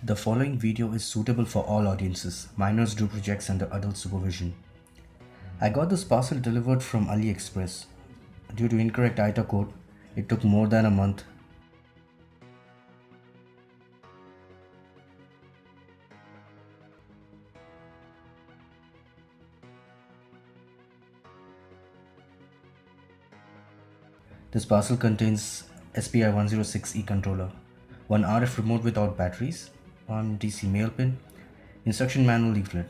The following video is suitable for all audiences. Minors do projects under adult supervision. I got this parcel delivered from AliExpress. Due to incorrect ITA code, it took more than a month. This parcel contains SPI106E controller, one RF remote without batteries, one DC male pin, instruction manual leaflet.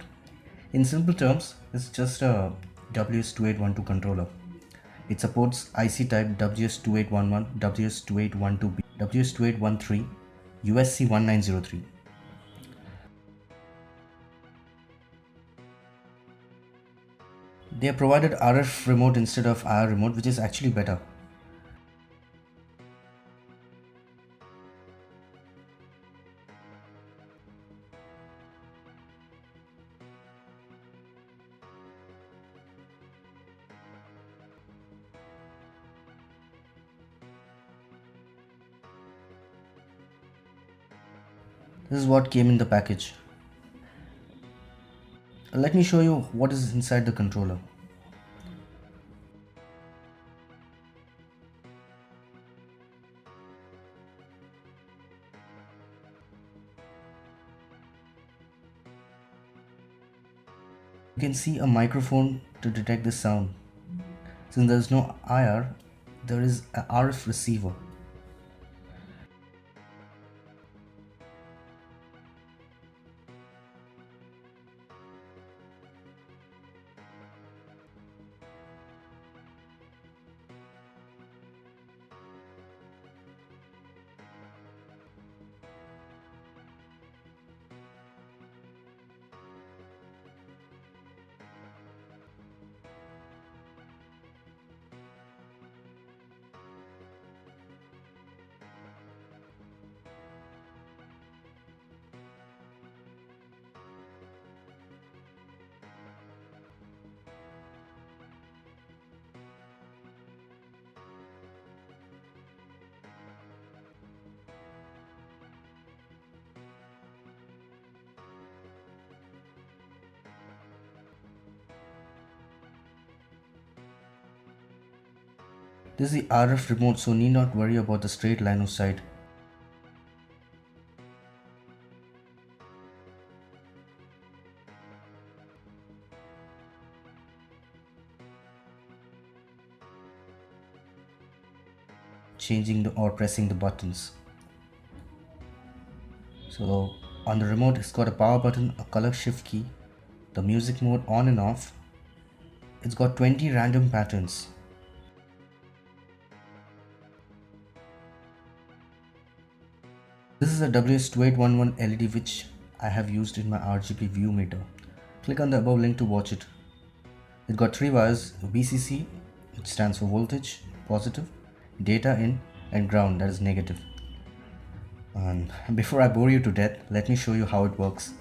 In simple terms, it's just a WS2812 controller. It supports IC type WS2811, WS2812B, WS2813, USC1903. They have provided RF remote instead of IR remote, which is actually better. This is what came in the package. Let me show you what is inside the controller. You can see a microphone to detect the sound. Since there is no IR, there is a RF receiver. This is the RF remote, so need not worry about the straight line of sight. Changing or pressing the buttons. So on the remote, it's got a power button, a color shift key, the music mode on and off. It's got 20 random patterns. This is a WS2811 LED which I have used in my RGB view meter. Click on the above link to watch it. It got 3 wires: VCC, which stands for voltage, positive, data in, and ground, that is negative. And before I bore you to death, let me show you how it works.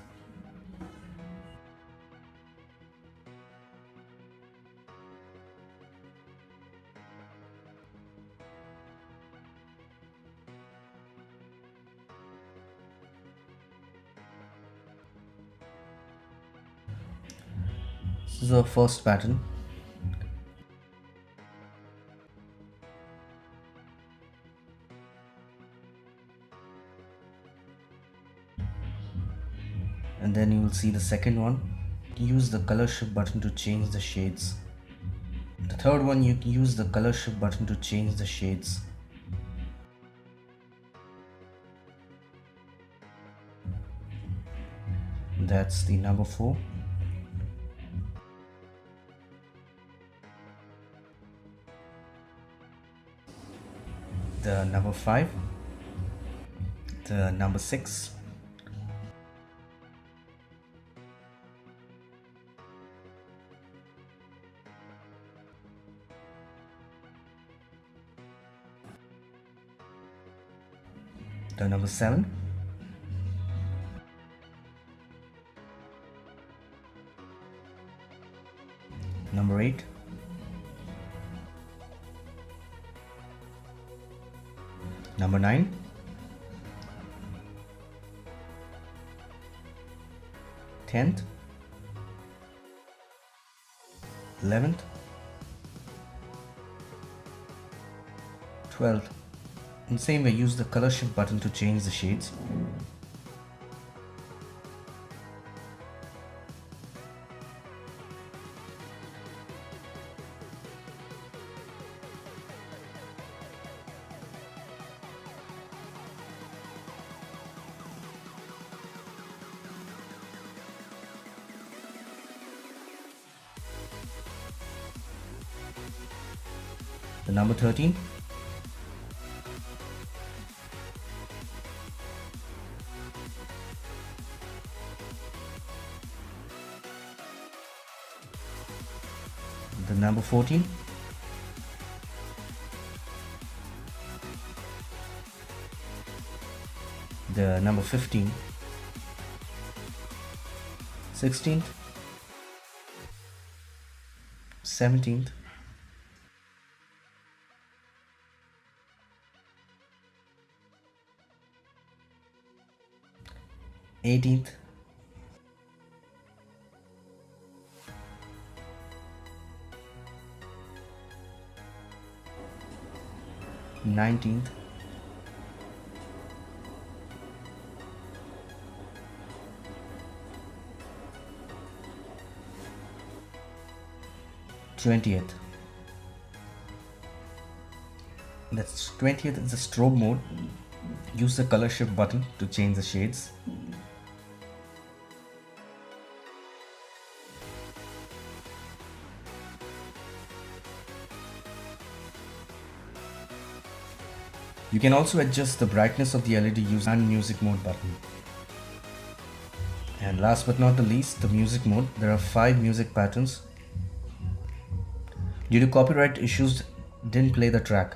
This is the first pattern. And then you will see the second one. Use the color shift button to change the shades. The third one, you can use the color shift button to change the shades. That's the number 4. The number 5. The number 6. The number 7. Number 8. Number 9. 10th, 11th, 12th. In the same way, use the color shift button to change the shades. The number 13, the number 14, the number 15, 16th, 17th, 18th, 19th, 20th. That's 20th is the strobe mode. Use the color shift button to change the shades. You can also adjust the brightness of the LED using the music mode button. And last but not the least, the music mode. There are 5 music patterns. Due to copyright issues, didn't play the track.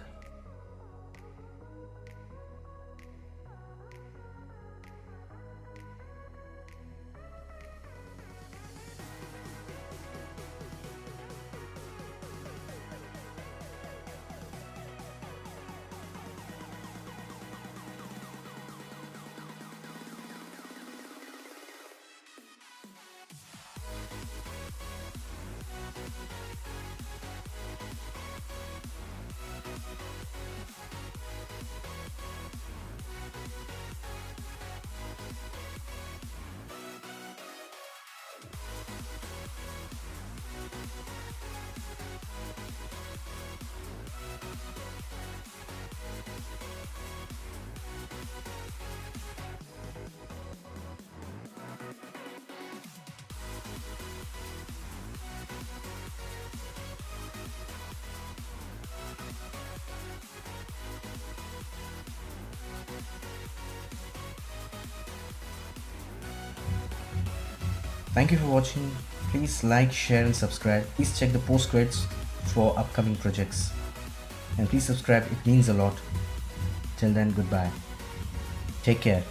Thank you for watching. Please like, share and subscribe. Please check the post credits for upcoming projects. And please subscribe, it means a lot. Till then, goodbye. Take care.